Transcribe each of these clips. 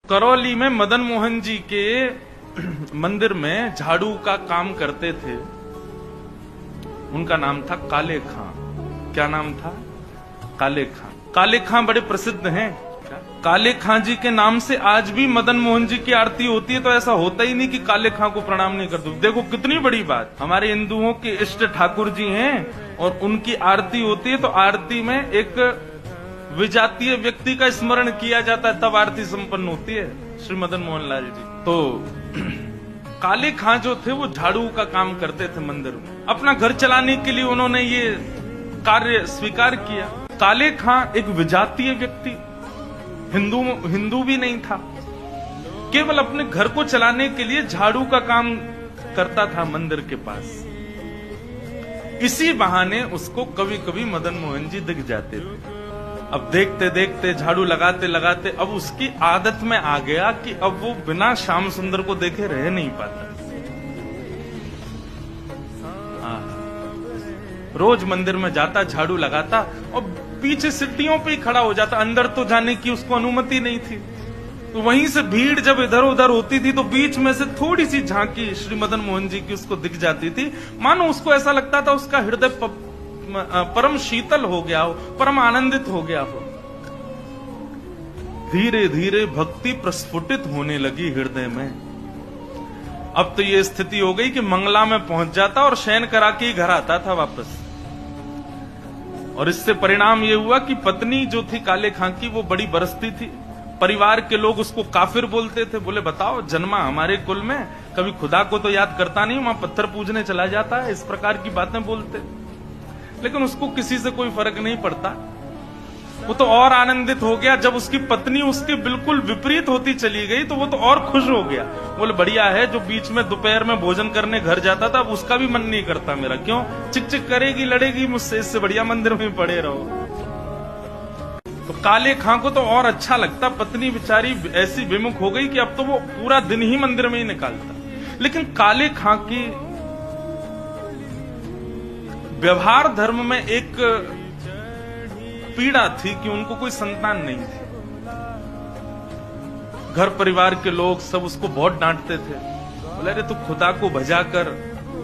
करौली में मदन मोहन जी के मंदिर में झाड़ू का काम करते थे। उनका नाम था काले खां। क्या नाम था? काले खां। काले खां बड़े प्रसिद्ध हैं। काले खां जी के नाम से आज भी मदन मोहन जी की आरती होती है। तो ऐसा होता ही नहीं कि काले खां को प्रणाम नहीं करते। देखो कितनी बड़ी बात, हमारे हिंदुओं के इष्ट ठाकुर जी हैं और उनकी आरती होती है तो आरती में एक विजातीय व्यक्ति का स्मरण किया जाता है, तब आरती संपन्न होती है। श्री मदन मोहन लाल जी तो काले खां जो थे वो झाड़ू का काम करते थे मंदिर में। अपना घर चलाने के लिए उन्होंने ये कार्य स्वीकार किया। काले खां एक विजातीय व्यक्ति, हिंदू भी नहीं था, केवल अपने घर को चलाने के लिए झाड़ू का काम करता था मंदिर के पास। इसी बहाने उसको कभी कभी मदन मोहन जी दिख जाते थे। अब देखते देखते झाड़ू लगाते लगाते अब उसकी आदत में आ गया कि अब वो बिना श्याम सुंदर को देखे रह नहीं पाता। रोज मंदिर में जाता, झाड़ू लगाता और पीछे सीढ़ियों पे ही खड़ा हो जाता। अंदर तो जाने की उसको अनुमति नहीं थी। तो वहीं से भीड़ जब इधर उधर होती थी तो बीच में से थोड़ी सी झांकी श्री मदन मोहन जी की उसको दिख जाती थी। मानो उसको ऐसा लगता था उसका हृदय परम शीतल हो गया हो, परम आनंदित हो गया हो। धीरे धीरे भक्ति प्रस्फुटित होने लगी हृदय में। अब तो ये स्थिति हो गई कि मंगला में पहुंच जाता और शयन करा के ही घर आता था वापस। और इससे परिणाम ये हुआ कि पत्नी जो थी काले खां की वो बड़ी बरसती थी। परिवार के लोग उसको काफिर बोलते थे। बोले बताओ, जन्मा हमारे कुल में, कभी खुदा को तो याद करता नहीं, वहां पत्थर पूजने चला जाता है। इस प्रकार की बातें बोलते। लेकिन उसको किसी से कोई फर्क नहीं पड़ता। वो तो और आनंदित हो गया जब उसकी पत्नी उसके बिल्कुल विपरीत होती चली गई तो वो तो और खुश हो गया। बोले बढ़िया है, जो बीच में दोपहर में भोजन करने घर जाता था अब उसका भी मन नहीं करता मेरा। क्यों? चिक चिक करेगी, लड़ेगी मुझसे, इससे बढ़िया मंदिर में पड़े रहो। तो काले खां को तो और अच्छा लगता। पत्नी बेचारी ऐसी विमुख हो गई कि अब तो वो पूरा दिन ही मंदिर में ही निकालता। लेकिन काले खां की व्यवहार धर्म में एक पीड़ा थी कि उनको कोई संतान नहीं थी। घर परिवार के लोग सब उसको बहुत डांटते थे। बोले अरे तू खुदा को भजा कर,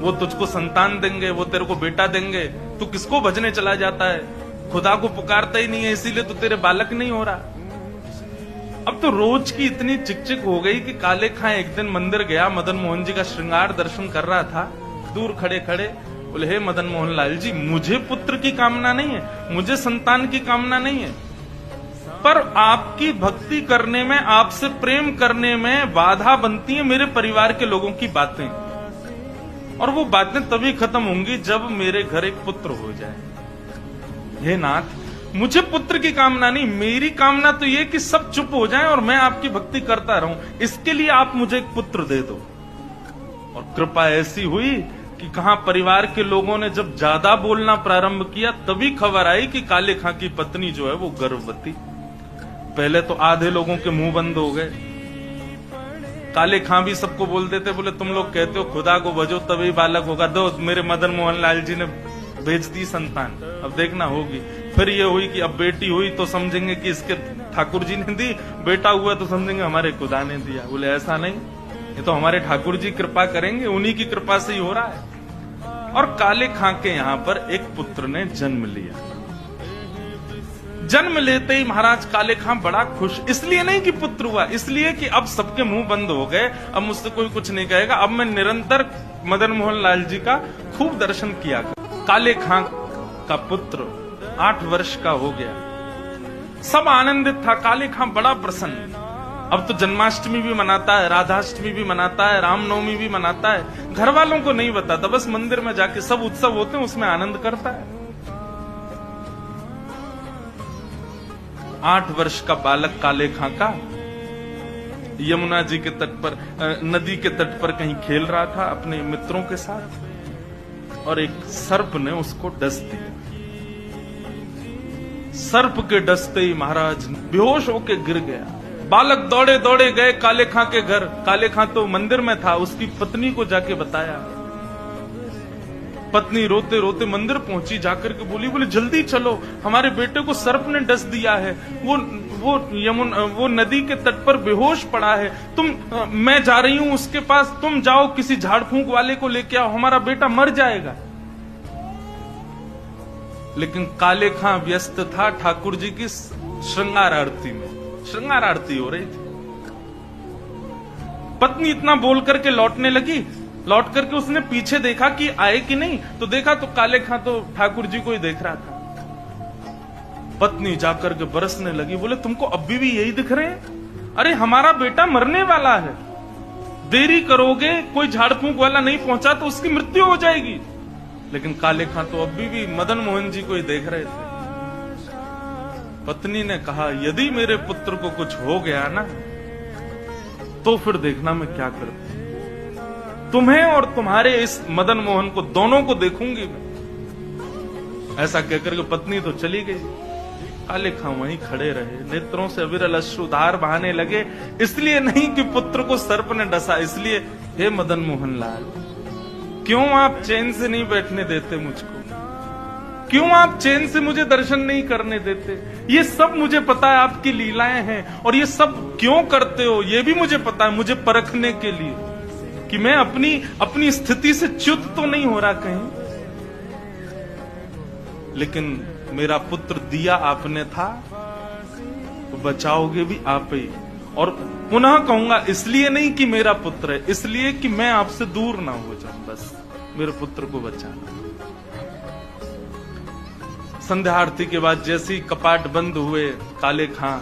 वो तुझको संतान देंगे, वो तेरे को बेटा देंगे, तू किसको भजने चला जाता है? खुदा को पुकारता ही नहीं है, इसीलिए तो तेरे बालक नहीं हो रहा। अब तो रोज की इतनी चिकचिक हो गई कि काले खां एक दिन मंदिर गया, मदन मोहन जी का श्रृंगार दर्शन कर रहा था। दूर खड़े खड़े बोले हे मदन मोहन लाल जी, मुझे पुत्र की कामना नहीं है, मुझे संतान की कामना नहीं है, पर आपकी भक्ति करने में, आपसे प्रेम करने में बाधा बनती है मेरे परिवार के लोगों की बातें। और वो बातें तभी खत्म होंगी जब मेरे घर एक पुत्र हो जाए। हे नाथ, मुझे पुत्र की कामना नहीं, मेरी कामना तो ये कि सब चुप हो जाएं और मैं आपकी भक्ति करता रहूं। इसके लिए आप मुझे एक पुत्र दे दो। और कृपा ऐसी हुई कि कहां परिवार के लोगों ने जब ज्यादा बोलना प्रारंभ किया तभी खबर आई कि काले खां की पत्नी जो है वो गर्भवती। पहले तो आधे लोगों के मुंह बंद हो गए। काले खां भी सबको बोल देते, बोले तुम लोग कहते हो खुदा को भजो तभी बालक होगा, दो मेरे मदन मोहन लाल जी ने भेज दी संतान, अब देखना होगी। फिर ये हुई कि अब बेटी हुई तो समझेंगे कि इसके ठाकुर जी ने दी, बेटा हुआ तो समझेंगे हमारे खुदा ने दिया। बोले ऐसा नहीं, ये तो हमारे ठाकुर जी कृपा करेंगे, उन्हीं की कृपा से ही हो रहा है। और काले खां के यहां पर एक पुत्र ने जन्म लिया। जन्म लेते ही महाराज काले खां बड़ा खुश, इसलिए नहीं कि पुत्र हुआ, इसलिए कि अब सबके मुंह बंद हो गए, अब मुझसे कोई कुछ नहीं कहेगा, अब मैं निरंतर मदन मोहन लाल जी का खूब दर्शन किया कर। काले खां का पुत्र 8 वर्ष का हो गया। सब आनंदित था, काले खां बड़ा प्रसन्न। अब तो जन्माष्टमी भी मनाता है, राधाष्टमी भी मनाता है, रामनवमी भी मनाता है। घर वालों को नहीं बताता, बस मंदिर में जाके सब उत्सव होते हैं उसमें आनंद करता है। 8 वर्ष का बालक काले खां का यमुना जी के तट पर, नदी के तट पर कहीं खेल रहा था अपने मित्रों के साथ और एक सर्प ने उसको डस दिया। सर्प के डसते ही महाराज बेहोश होके गिर गया। बालक दौड़े दौड़े गए काले खां के घर। काले खां तो मंदिर में था, उसकी पत्नी को जाके बताया। पत्नी रोते रोते मंदिर पहुंची, जाकर के बोली, बोले जल्दी चलो, हमारे बेटे को सर्प ने डस दिया है, वो नदी के तट पर बेहोश पड़ा है, मैं जा रही हूं उसके पास, तुम जाओ किसी झाड़ फूंक वाले को लेके आओ, हमारा बेटा मर जाएगा। लेकिन काले खां व्यस्त था ठाकुर जी की श्रृंगार आरती में, श्रृंगार आरती हो रही थी। पत्नी इतना बोल करके लौटने लगी, लौट करके उसने पीछे देखा कि आए कि नहीं, तो देखा तो काले खां तो ठाकुर जी को ही देख रहा था। पत्नी जाकर के बरसने लगी, बोले तुमको अभी भी यही दिख रहे हैं? अरे हमारा बेटा मरने वाला है, देरी करोगे, कोई झाड़ फूंक वाला नहीं पहुंचा तो उसकी मृत्यु हो जाएगी। लेकिन काले खां तो अभी भी मदन मोहन जी को ही देख रहे थे। पत्नी ने कहा, यदि मेरे पुत्र को कुछ हो गया ना, तो फिर देखना मैं क्या करती, तुम्हें और तुम्हारे इस मदन मोहन को दोनों को देखूंगी मैं। ऐसा कहकर के पत्नी तो चली गई। काले खां वहीं खड़े रहे, नेत्रों से अविरल अश्रुधार बहाने लगे। इसलिए नहीं कि पुत्र को सर्प ने डसा, इसलिए हे मदन मोहन लाल, क्यों आप चैन से नहीं बैठने देते मुझको? क्यों आप चैन से मुझे दर्शन नहीं करने देते? ये सब मुझे पता है आपकी लीलाएं हैं, और ये सब क्यों करते हो ये भी मुझे पता है, मुझे परखने के लिए कि मैं अपनी स्थिति से च्युत तो नहीं हो रहा कहीं। लेकिन मेरा पुत्र दिया आपने था, तो बचाओगे भी आप ही। और पुनः कहूंगा, इसलिए नहीं कि मेरा पुत्र है, इसलिए कि मैं आपसे दूर ना हो जाऊं, बस मेरे पुत्र को बचाना। संध्या आरती के बाद जैसे ही कपाट बंद हुए, काले खां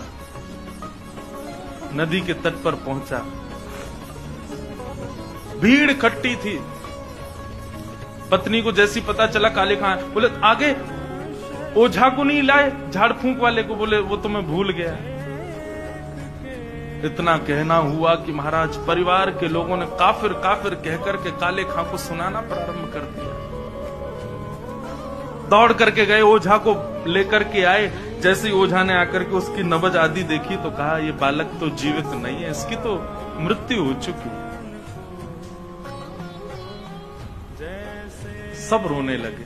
नदी के तट पर पहुंचा। भीड़ इकट्ठी थी। पत्नी को जैसी पता चला, काले खां बोले आगे ओझा को नहीं लाए, झाड़ फूंक वाले को, बोले वो तो मैं भूल गया। इतना कहना हुआ कि महाराज परिवार के लोगों ने काफिर काफिर कहकर के काले खां को सुनाना प्रारंभ कर दिया। दौड़ करके गए, ओझा को लेकर के आए। जैसे ही ओझा ने आकर के उसकी नब्ज आदि देखी तो कहा, ये बालक तो जीवित नहीं है, इसकी तो मृत्यु हो चुकी। सब रोने लगे।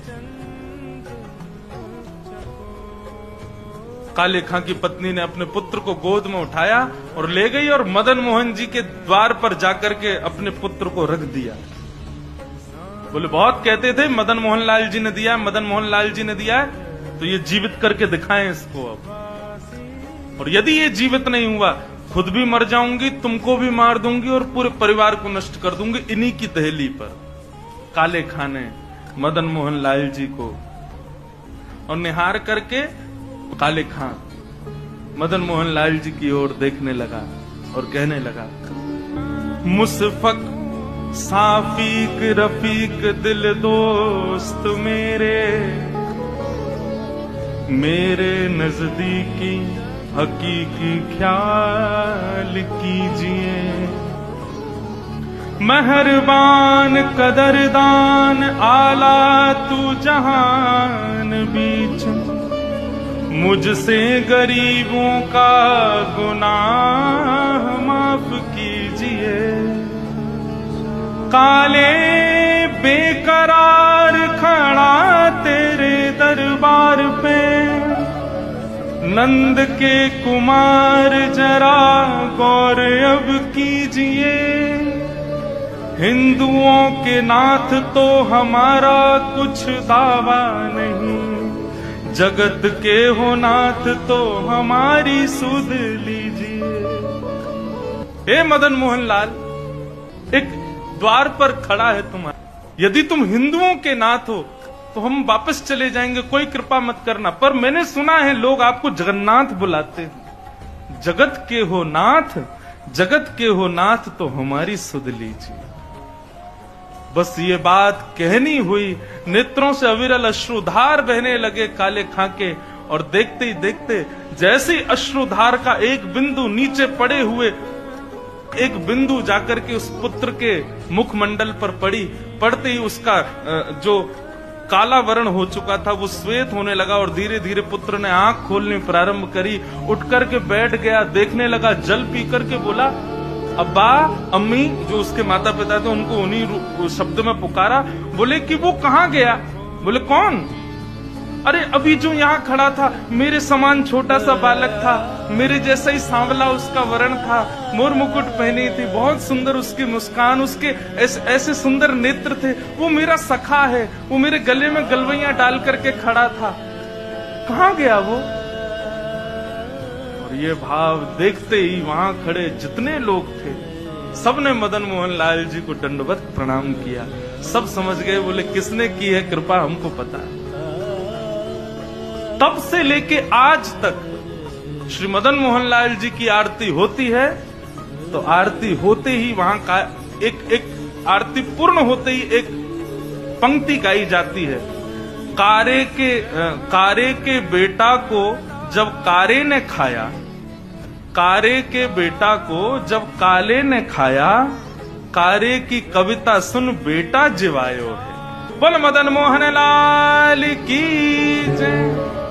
काले खां की पत्नी ने अपने पुत्र को गोद में उठाया और ले गई, और मदन मोहन जी के द्वार पर जाकर के अपने पुत्र को रख दिया। बोले बहुत कहते थे मदन मोहन लाल जी ने दिया, मदन मोहन लाल जी ने दिया है, तो ये जीवित करके दिखाएं इसको अब। और यदि ये जीवित नहीं हुआ, खुद भी मर जाऊंगी, तुमको भी मार दूंगी और पूरे परिवार को नष्ट कर दूंगी इन्हीं की दहली पर। काले खां ने मदन मोहन लाल जी को और निहार करके काले खां मदन मोहन लाल जी की ओर देखने लगा और कहने लगा, मुसफक साफीक रफीक दिल दोस्त मेरे नजदीकी हकीकी ख्याल कीजिए। मेहरबान कदरदान आला तू जहान बीच, मुझसे गरीबों का गुनाह माफ कीजिए। काले बेकरार खड़ा तेरे दरबार पे, नंद के कुमार जरा गौर अब कीजिए। हिंदुओं के नाथ तो हमारा कुछ दावा नहीं, जगत के हो नाथ तो हमारी सुध लीजिए। हे मदन मोहन लाल, एक द्वार पर खड़ा है तुम्हारा, यदि तुम हिंदुओं के नाथ हो तो हम वापस चले जाएंगे, कोई कृपा मत करना। पर मैंने सुना है लोग आपको जगन्नाथ बुलाते हैं। जगत के हो नाथ, जगत के हो नाथ तो हमारी सुध लीजिए। बस ये बात कहनी हुई, नेत्रों से अविरल अश्रुधार बहने लगे काले खां के, और देखते ही देखते जैसे ही अश्रुधार का एक बिंदु नीचे पड़े हुए, एक बिंदु जाकर के उस पुत्र के मुखमंडल पर पड़ी, पड़ते ही उसका जो काला वर्ण हो चुका था वो श्वेत होने लगा, और धीरे धीरे पुत्र ने आंख खोलनी प्रारंभ करी, उठ करके बैठ गया, देखने लगा, जल पी करके बोला, अब्बा अम्मी, जो उसके माता पिता थे उनको उन्हीं शब्द में पुकारा। बोले कि वो कहाँ गया? बोले कौन? अरे अभी जो यहाँ खड़ा था मेरे समान छोटा सा बालक था, मेरे जैसा ही सांवला उसका वर्ण था, मोर मुकुट पहनी थी, बहुत सुंदर उसकी मुस्कान, उसके ऐसे सुंदर नेत्र थे, वो मेरा सखा है, वो मेरे गले में गलवैया डाल करके खड़ा था, कहाँ गया वो? और ये भाव देखते ही वहां खड़े जितने लोग थे सबने मदन मोहन लाल जी को दंडवत प्रणाम किया। सब समझ गए, बोले किसने की है कृपा हमको पता है। तब से लेके आज तक श्री मदन मोहन लाल जी की आरती होती है तो आरती होते ही वहां का एक आरती पूर्ण होते ही एक पंक्ति गाई जाती है। कारे के बेटा को जब कारे ने खाया, कारे के बेटा को जब काले ने खाया, कारे की कविता सुन बेटा जिवायो है। बोल मदन मोहन लाल की जय।